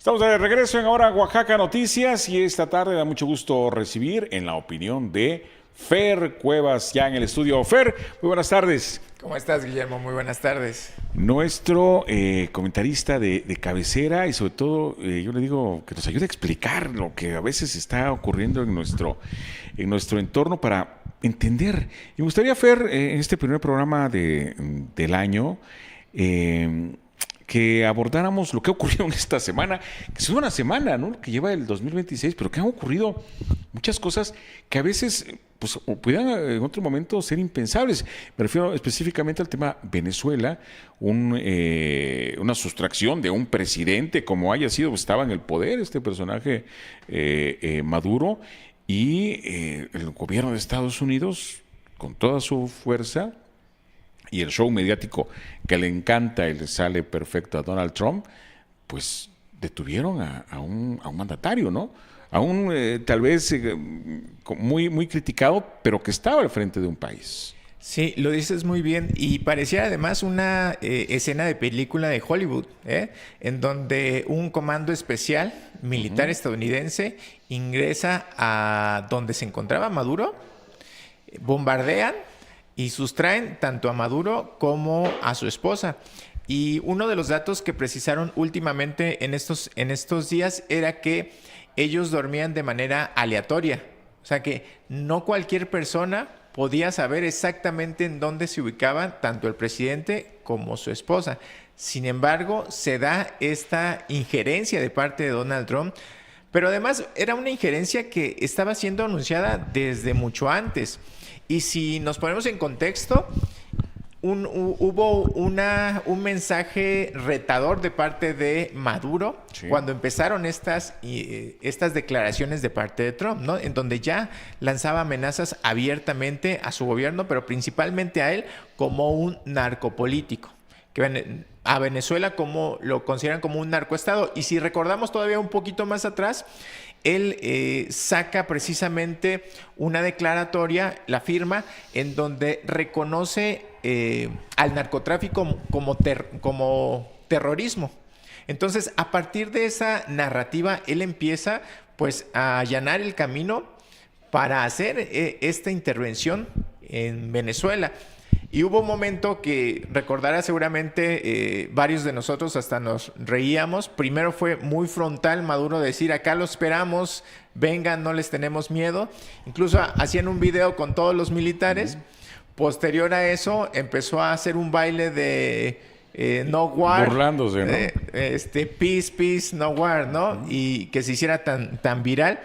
Estamos de regreso en Ahora Oaxaca Noticias y esta tarde da mucho gusto recibir en la opinión de Fer Cuevas ya en el estudio. Fer, muy buenas tardes. ¿Cómo estás, Guillermo? Muy buenas tardes. Nuestro comentarista de cabecera y sobre todo, yo le digo que nos ayude a explicar lo que a veces está ocurriendo en nuestro entorno para entender. Y me gustaría, Fer, en este primer programa del año, que abordáramos lo que ha ocurrido en esta semana, que es una semana, ¿no?, que lleva el 2026, pero que han ocurrido muchas cosas que a veces pues, pudieran en otro momento ser impensables. Me refiero específicamente al tema Venezuela, una sustracción de un presidente, como haya sido, pues, estaba en el poder este personaje Maduro, y el gobierno de Estados Unidos, con toda su fuerza, y el show mediático que le encanta y le sale perfecto a Donald Trump, pues detuvieron a un mandatario, ¿no? A un tal vez muy, muy criticado, pero que estaba al frente de un país. Sí, lo dices muy bien y parecía además una escena de película de Hollywood, en donde un comando especial militar estadounidense ingresa a donde se encontraba Maduro, bombardean y sustraen tanto a Maduro como a su esposa. Y uno de los datos que precisaron últimamente en estos días era que ellos dormían de manera aleatoria. O sea que no cualquier persona podía saber exactamente en dónde se ubicaban tanto el presidente como su esposa. Sin embargo, se da esta injerencia de parte de Donald Trump, pero además era una injerencia que estaba siendo anunciada desde mucho antes. Y si nos ponemos en contexto, hubo un mensaje retador de parte de Maduro, sí, cuando empezaron estas declaraciones de parte de Trump, ¿no? En donde ya lanzaba amenazas abiertamente a su gobierno, pero principalmente a él como un narcopolítico, que a Venezuela lo consideran como un narcoestado. Y si recordamos todavía un poquito más atrás, él saca precisamente una declaratoria, la firma, en donde reconoce al narcotráfico como terrorismo. Entonces, a partir de esa narrativa, él empieza pues a allanar el camino para hacer esta intervención en Venezuela. Y hubo un momento que recordará seguramente varios de nosotros hasta nos reíamos. Primero fue muy frontal Maduro decir: acá lo esperamos, vengan, no les tenemos miedo. Incluso hacían un video con todos los militares. Posterior a eso empezó a hacer un baile de no war. Burlándose, ¿no? Peace, peace, no war, ¿no? Y que se hiciera tan viral.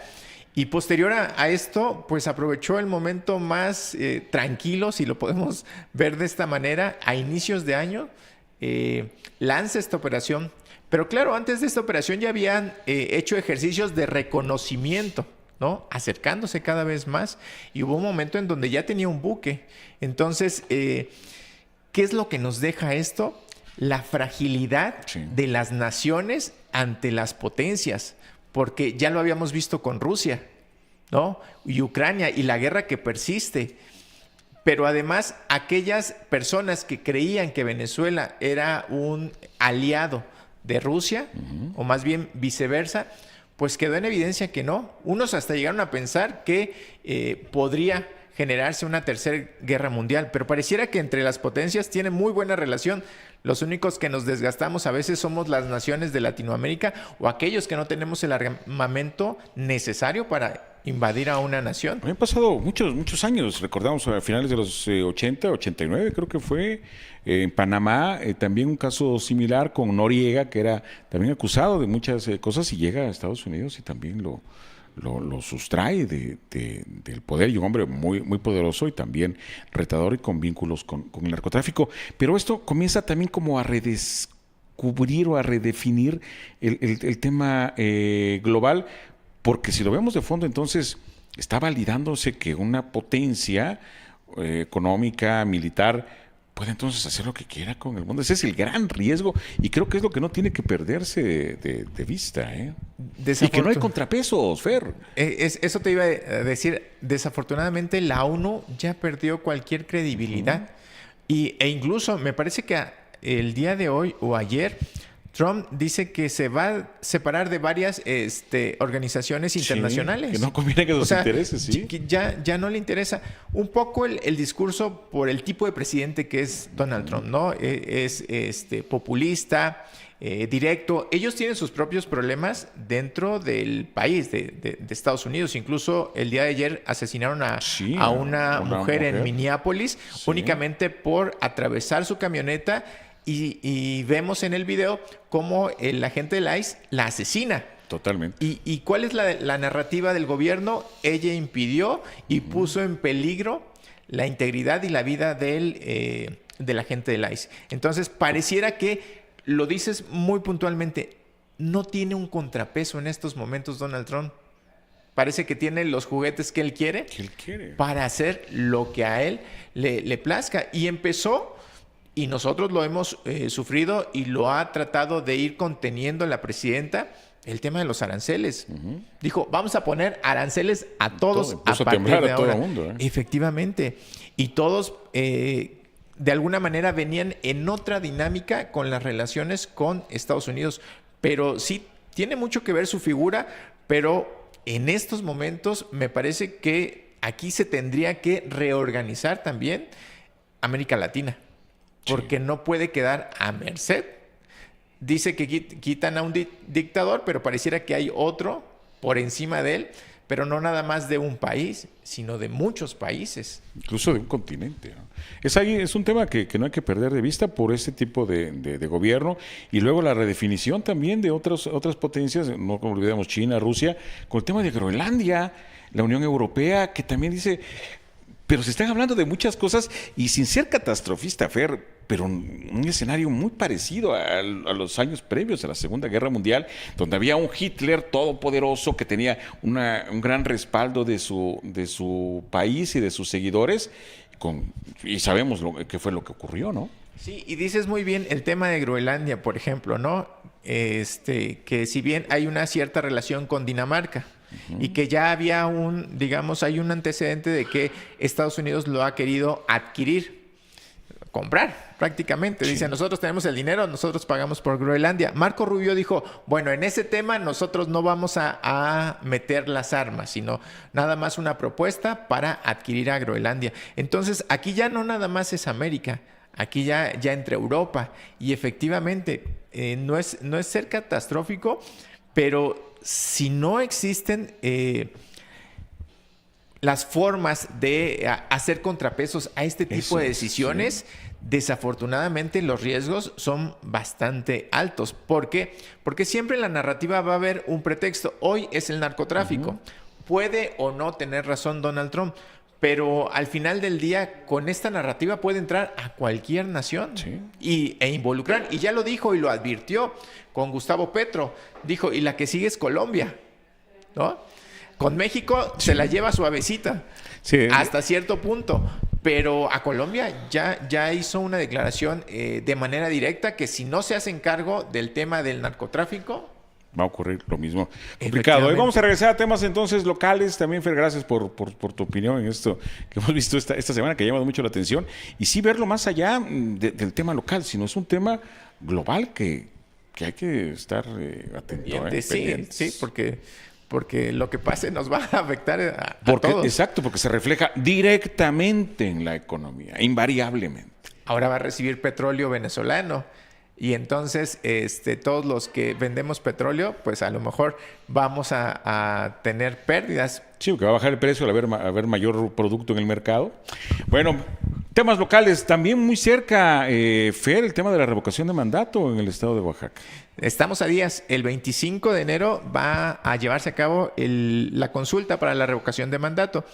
Y posterior a esto, pues aprovechó el momento más tranquilo, si lo podemos ver de esta manera, a inicios de año, lanza esta operación. Pero claro, antes de esta operación ya habían hecho ejercicios de reconocimiento, ¿no? Acercándose cada vez más. Y hubo un momento en donde ya tenía un buque. Entonces, ¿qué es lo que nos deja esto? La fragilidad, sí, de las naciones ante las potencias. Porque ya lo habíamos visto con Rusia, ¿no? Y Ucrania, y la guerra que persiste. Pero además, aquellas personas que creían que Venezuela era un aliado de Rusia, o más bien viceversa, pues quedó en evidencia que no. Unos hasta llegaron a pensar que podría generarse una tercera guerra mundial, pero pareciera que entre las potencias tiene muy buena relación. Los únicos que nos desgastamos a veces somos las naciones de Latinoamérica o aquellos que no tenemos el armamento necesario para invadir a una nación. Han pasado muchos años, recordamos a finales de los 80, 89 creo que fue, en Panamá, también un caso similar con Noriega, que era también acusado de muchas cosas y llega a Estados Unidos y también lo sustrae del poder, y un hombre muy, muy poderoso y también retador y con vínculos con el narcotráfico. Pero esto comienza también como a redescubrir o a redefinir el tema global, porque si lo vemos de fondo, entonces está validándose que una potencia económica, militar, puede entonces hacer lo que quiera con el mundo. Ese es el gran riesgo y creo que es lo que no tiene que perderse de vista. Y que no hay contrapesos, Fer. Eso te iba a decir. Desafortunadamente la ONU ya perdió cualquier credibilidad. E incluso me parece que el día de hoy o ayer Trump dice que se va a separar de varias organizaciones internacionales. Que no conviene que los interese, sí. Que ya no le interesa. Un poco el discurso por el tipo de presidente que es Donald Trump, ¿no? Es populista, directo. Ellos tienen sus propios problemas dentro del país, de Estados Unidos. Incluso el día de ayer asesinaron a una mujer en Minneapolis únicamente por atravesar su camioneta. Y vemos en el video cómo el agente del ICE la asesina. Totalmente. ¿Y cuál es la narrativa del gobierno? Ella impidió y puso en peligro la integridad y la vida del agente del ICE. Entonces, pareciera que, lo dices muy puntualmente, no tiene un contrapeso en estos momentos Donald Trump. Parece que tiene los juguetes que él quiere, para hacer lo que a él le plazca. Y empezó... Y nosotros lo hemos sufrido y lo ha tratado de ir conteniendo la presidenta, el tema de los aranceles. Dijo, vamos a poner aranceles a todos a partir de ahora. Todo el mundo, Efectivamente. Y todos, de alguna manera, venían en otra dinámica con las relaciones con Estados Unidos. Pero sí, tiene mucho que ver su figura, pero en estos momentos me parece que aquí se tendría que reorganizar también América Latina. Porque no puede quedar a merced. Dice que quitan a un dictador, pero pareciera que hay otro por encima de él, pero no nada más de un país, sino de muchos países. Incluso de un continente, ¿no? Es un tema que no hay que perder de vista por este tipo de gobierno. Y luego la redefinición también de otras potencias, no olvidemos China, Rusia, con el tema de Groenlandia, la Unión Europea, que también dice... Pero se están hablando de muchas cosas y sin ser catastrofista, Fer, pero un escenario muy parecido a los años previos a la Segunda Guerra Mundial, donde había un Hitler todopoderoso que tenía un gran respaldo de su país y de sus seguidores, y sabemos qué fue lo que ocurrió, ¿no? Sí, y dices muy bien el tema de Groenlandia, por ejemplo, ¿no? Que si bien hay una cierta relación con Dinamarca, y que ya había hay un antecedente de que Estados Unidos lo ha querido adquirir, comprar prácticamente. Dice, nosotros tenemos el dinero, nosotros pagamos por Groenlandia. Marco Rubio dijo, bueno, en ese tema nosotros no vamos a meter las armas, sino nada más una propuesta para adquirir a Groenlandia. Entonces, aquí ya no nada más es América, aquí ya entre Europa. Y efectivamente, no es ser catastrófico, pero si no existen las formas de hacer contrapesos a este tipo de decisiones, desafortunadamente los riesgos son bastante altos. ¿Por qué? Porque siempre en la narrativa va a haber un pretexto. Hoy es el narcotráfico. Puede o no tener razón Donald Trump, pero al final del día, con esta narrativa puede entrar a cualquier nación e involucrar. Y ya lo dijo y lo advirtió con Gustavo Petro. Dijo, y la que sigue es Colombia, ¿no? Con México se la lleva suavecita, hasta cierto punto. Pero a Colombia ya hizo una declaración de manera directa que si no se hacen cargo del tema del narcotráfico, va a ocurrir lo mismo. Complicado. Hoy vamos a regresar a temas entonces locales. También, Fer, gracias por tu opinión en esto que hemos visto esta semana, que ha llamado mucho la atención. Y sí verlo más allá del tema local, sino es un tema global que hay que estar atento. Sí, porque lo que pase nos va a afectar a todos. Exacto, porque se refleja directamente en la economía, invariablemente. Ahora va a recibir petróleo venezolano. Y entonces, todos los que vendemos petróleo, pues a lo mejor vamos a tener pérdidas. Sí, porque va a bajar el precio al haber mayor producto en el mercado. Bueno, temas locales, también muy cerca, Fer, el tema de la revocación de mandato en el estado de Oaxaca. Estamos a días. El 25 de enero va a llevarse a cabo la consulta para la revocación de mandato.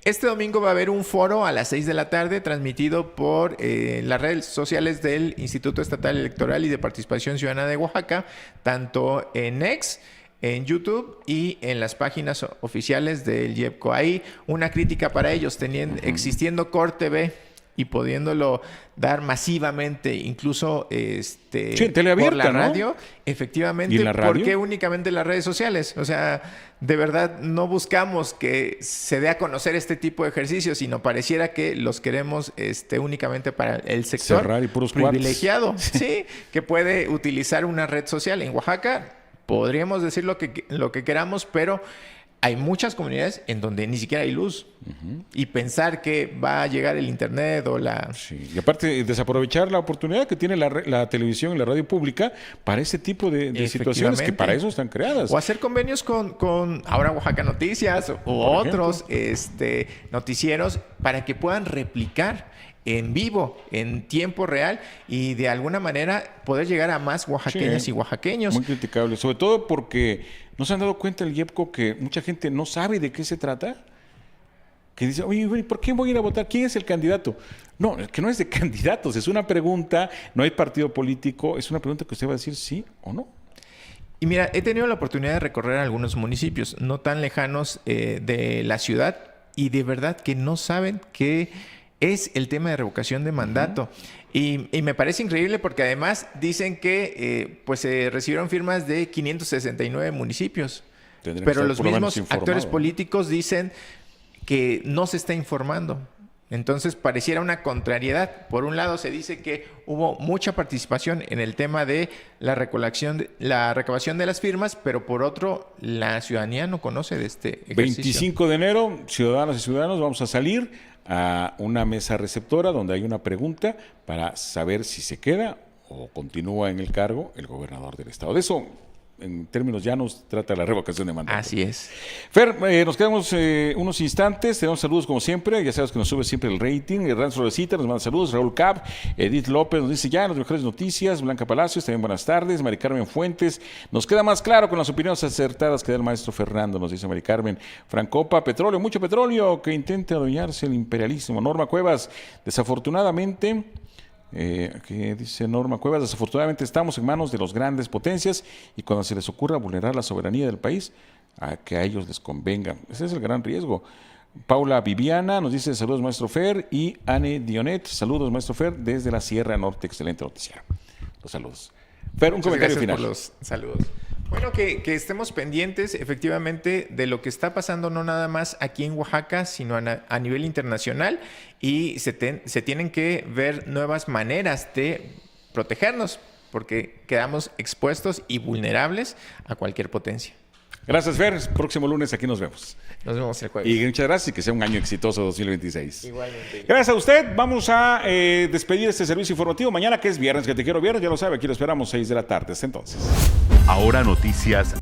Este domingo va a haber un foro a las 6 de la tarde transmitido por las redes sociales del Instituto Estatal Electoral y de Participación Ciudadana de Oaxaca, tanto en X, en YouTube y en las páginas oficiales del IEPCO. Hay una crítica para ellos, existiendo Core TV y pudiéndolo dar masivamente, incluso Sí, en tele abierta, por la ¿no? radio, efectivamente, ¿Y en la radio? ¿por qué únicamente las redes sociales? O sea, de verdad no buscamos que se dé a conocer este tipo de ejercicios, sino pareciera que los queremos únicamente para el sector Cerrar y puros privilegiado, sí, que puede utilizar una red social. En Oaxaca podríamos decir lo que queramos, pero hay muchas comunidades en donde ni siquiera hay luz. Y pensar que va a llegar el internet o la... Sí. Y aparte, desaprovechar la oportunidad que tiene la televisión y la radio pública para ese tipo de situaciones que para eso están creadas. O hacer convenios con ahora Oaxaca Noticias o otros noticieros para que puedan replicar en vivo, en tiempo real y de alguna manera poder llegar a más oaxaqueñas y oaxaqueños. Muy criticable, sobre todo porque no se han dado cuenta el IEPCO que mucha gente no sabe de qué se trata. Que dice, oye, ¿por qué voy a ir a votar? ¿Quién es el candidato? No, es que no es de candidatos, es una pregunta, no hay partido político, es una pregunta que usted va a decir sí o no. Y mira, he tenido la oportunidad de recorrer algunos municipios no tan lejanos de la ciudad y de verdad que no saben qué es el tema de revocación de mandato. Y me parece increíble porque además dicen que pues se recibieron firmas de 569 municipios. Pero los mismos actores políticos dicen que no se está informando. Entonces pareciera una contrariedad. Por un lado se dice que hubo mucha participación en el tema de la recabación de las firmas, pero por otro la ciudadanía no conoce de este ejercicio. 25 de enero, ciudadanas y ciudadanos, vamos a salir a una mesa receptora donde hay una pregunta para saber si se queda o continúa en el cargo el gobernador del estado. De eso, en términos llanos, trata la revocación de mandato. Así es. Fer, nos quedamos unos instantes, tenemos saludos como siempre, ya sabes que nos sube siempre el rating, Ranzo Florecita nos manda saludos, Raúl Cap, Edith López nos dice ya, las mejores noticias, Blanca Palacios, también buenas tardes, Mari Carmen Fuentes, nos queda más claro con las opiniones acertadas que da el maestro Fernando, nos dice Mari Carmen, Francopa, petróleo, mucho petróleo, que intenta adueñarse el imperialismo, Norma Cuevas, desafortunadamente... que dice Norma Cuevas, desafortunadamente estamos en manos de las grandes potencias y cuando se les ocurra vulnerar la soberanía del país, a que a ellos les convenga. Ese es el gran riesgo. Paula Viviana nos dice saludos maestro Fer y Anne Dionet, saludos maestro Fer desde la Sierra Norte, excelente noticiero. Los saludos. Fer, un comentario final. Por los saludos. Bueno, que estemos pendientes efectivamente de lo que está pasando no nada más aquí en Oaxaca, sino a nivel internacional y se tienen que ver nuevas maneras de protegernos porque quedamos expuestos y vulnerables a cualquier potencia. Gracias, Fer. Próximo lunes aquí nos vemos. Nos vemos el jueves. Y muchas gracias y que sea un año exitoso 2026. Igualmente. Gracias a usted. Vamos a despedir este servicio informativo. Mañana, que es viernes, que te quiero viernes, ya lo sabe, aquí lo esperamos 6 de la tarde. Hasta entonces. Ahora Noticias